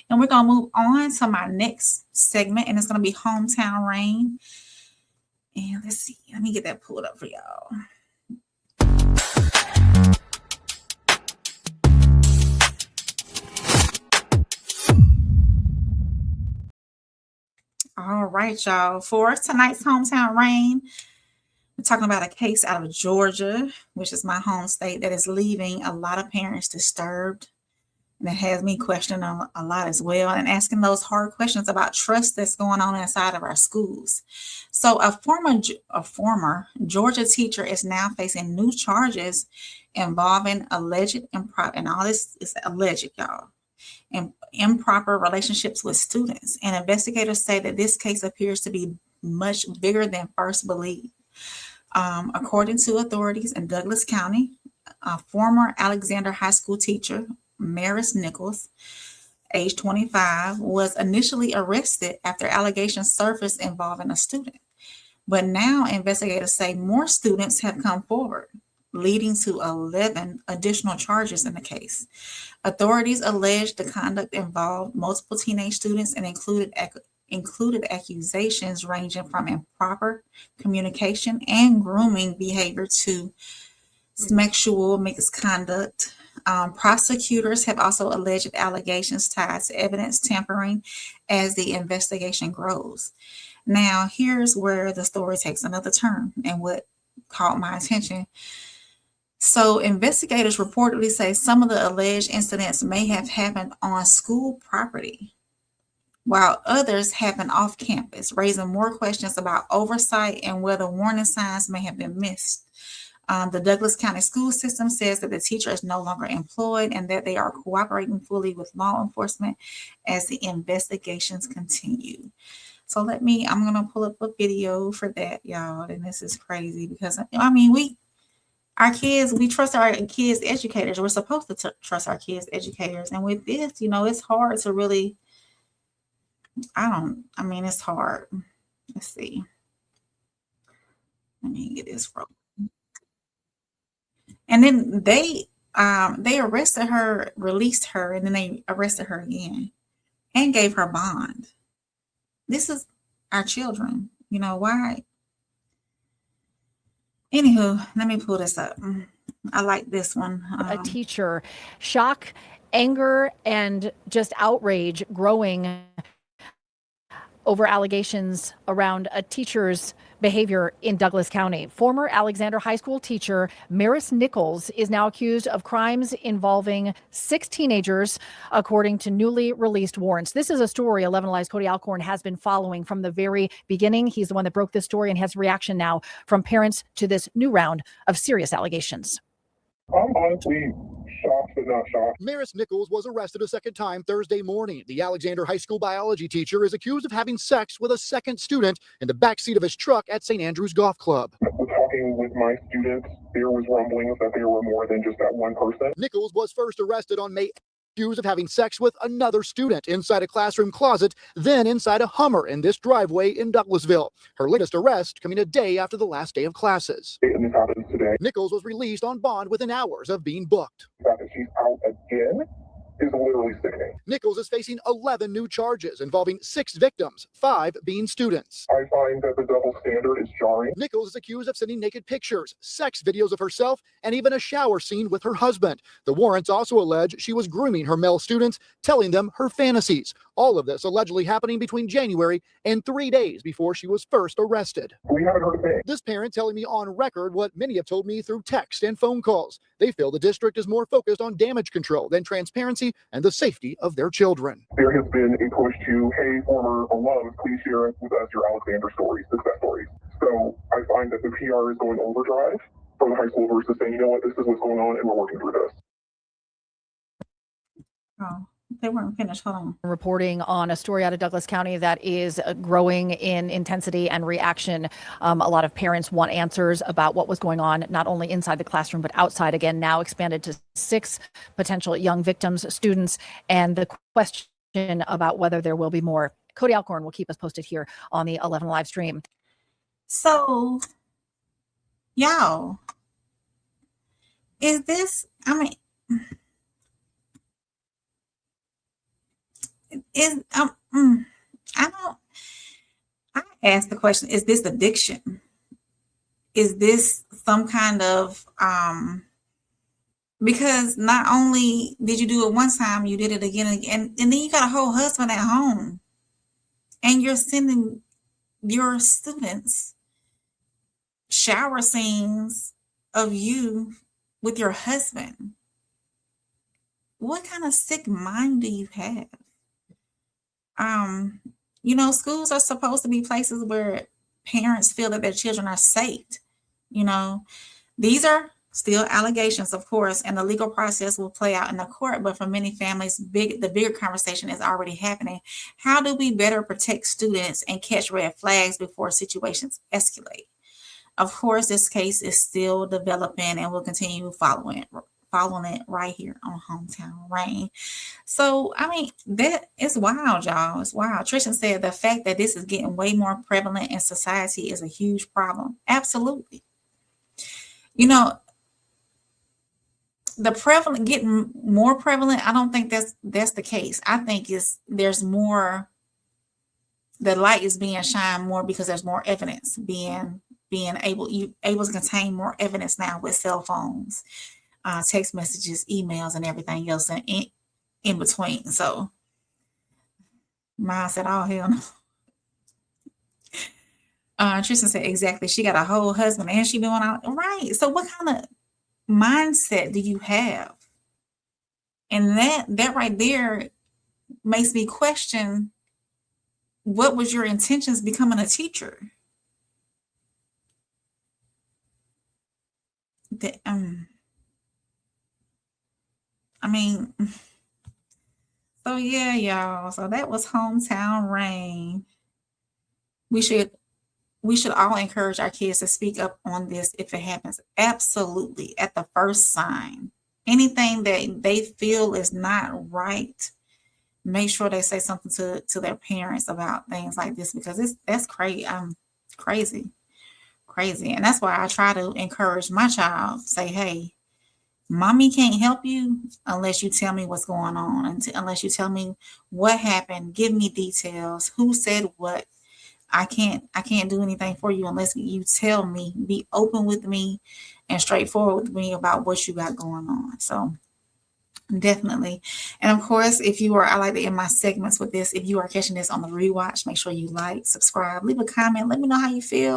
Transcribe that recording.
And we're going to move on to my next segment, and it's going to be Hometown Rain. And let's see, let me get that pulled up for y'all. All right, y'all. For tonight's Hometown Rain, we're talking about a case out of Georgia, which is my home state, that is leaving a lot of parents disturbed. And it has me questioning a lot as well, and asking those hard questions about trust that's going on inside of our schools. So a former Georgia teacher is now facing new charges involving alleged improper, and all this is alleged, y'all, and improper relationships with students. And investigators say that this case appears to be much bigger than first believed. According to authorities in Douglas County, a former Alexander High School teacher, Maris Nichols, age 25, was initially arrested after allegations surfaced involving a student. But now investigators say more students have come forward, leading to 11 additional charges in the case. Authorities allege the conduct involved multiple teenage students and included accusations ranging from improper communication and grooming behavior to sexual misconduct. Prosecutors have also alleged allegations tied to evidence tampering as the investigation grows. Now, here's where the story takes another turn and what caught my attention. So, investigators reportedly say some of the alleged incidents may have happened on school property, while others happen off campus, raising more questions about oversight and whether warning signs may have been missed. The Douglas County school system says that the teacher is no longer employed and that they are cooperating fully with law enforcement as the investigations continue. So I'm going to pull up a video for that, y'all. And this is crazy because, I mean, we trust our kids' educators. We're supposed to trust our kids' educators. And with this, it's hard to really, it's hard. Let's see. Let me get this from. And then they arrested her, released her, and then they arrested her again and gave her bond. This is our children. Why? Anywho, let me pull this up. I like this one. A teacher, shock, anger, and just outrage growing over allegations around a teacher's behavior in Douglas County. Former Alexander High School teacher Maris Nichols is now accused of crimes involving 6 teenagers, according to newly released warrants. This is a story 11 Alive's Cody Alcorn has been following from the very beginning. He's the one that broke this story and has reaction now from parents to this new round of serious allegations. I'm honestly shocked but not shocked. Maris Nichols was arrested a second time Thursday morning. The Alexander High School biology teacher is accused of having sex with a second student in the backseat of his truck at St. Andrew's Golf Club. Talking with my students, there was rumblings that there were more than just that one person. Nichols was first arrested on May, accused of having sex with another student inside a classroom closet, then inside a Hummer in this driveway in Douglasville. Her latest arrest coming a day after the last day of classes. And this happens today. Nichols was released on bond within hours of being booked. The fact that she's out again is literally sickening. Nichols is facing 11 new charges involving 6 victims, 5 being students. I find that the double standard is jarring. Nichols is accused of sending naked pictures, sex videos of herself, and even a shower scene with her husband. The warrants also allege she was grooming her male students, telling them her fantasies. All of this allegedly happening between January and 3 days before she was first arrested. We haven't heard a thing. This parent telling me on record what many have told me through text and phone calls. They feel the district is more focused on damage control than transparency and the safety of their children. There has been a push to, hey, former alums, please share with us your Alexander stories, success stories. So I find that the PR is going overdrive for the high school versus saying, you know what, this is what's going on and we're working through this. Oh, they weren't finished. Hold on. Reporting on a story out of Douglas County that is growing in intensity and reaction. A lot of parents want answers about what was going on, not only inside the classroom, but outside. Again, now expanded to 6 potential young victims, students, and the question about whether there will be more. Cody Alcorn will keep us posted here on the 11 live stream. So, y'all, is this, is I don't. I asked the question: is this addiction? Is this some kind of because not only did you do it one time, you did it again and again, and then you got a whole husband at home, and you're sending your students shower scenes of you with your husband. What kind of sick mind do you have? Schools are supposed to be places where parents feel that their children are safe. These are still allegations, of course, and the legal process will play out in the court. But for many families, the bigger conversation is already happening. How do we better protect students and catch red flags before situations escalate? Of course, this case is still developing, and we'll continue following it right here on Hometown Rain. So, that is wild, y'all. It's wild. Trishan said the fact that this is getting way more prevalent in society is a huge problem. Absolutely. The prevalent getting more prevalent, I don't think that's the case. I think there's more, the light is being shined more because there's more evidence being able to contain more evidence now with cell phones, text messages, emails, and everything else in between. So Miles said, oh, hell no. Tristan said, exactly. She got a whole husband and she doing all right. So what kind of mindset do you have? And that right there makes me question, what was your intentions becoming a teacher? So yeah, y'all. So that was Hometown Rain. We should all encourage our kids to speak up on this if it happens. Absolutely. At the first sign. Anything that they feel is not right, make sure they say something to their parents about things like this, because that's crazy. Crazy. And that's why I try to encourage my child, say, hey, mommy can't help you unless you tell me what's going on, and unless you tell me what happened, give me details, who said what. I can't do anything for you unless you tell me. Be open with me and straightforward with me about what you got going on. So definitely. And of course, I like to end my segments with this. If you are catching this on the rewatch, make sure you like, subscribe, leave a comment, let me know how you feel.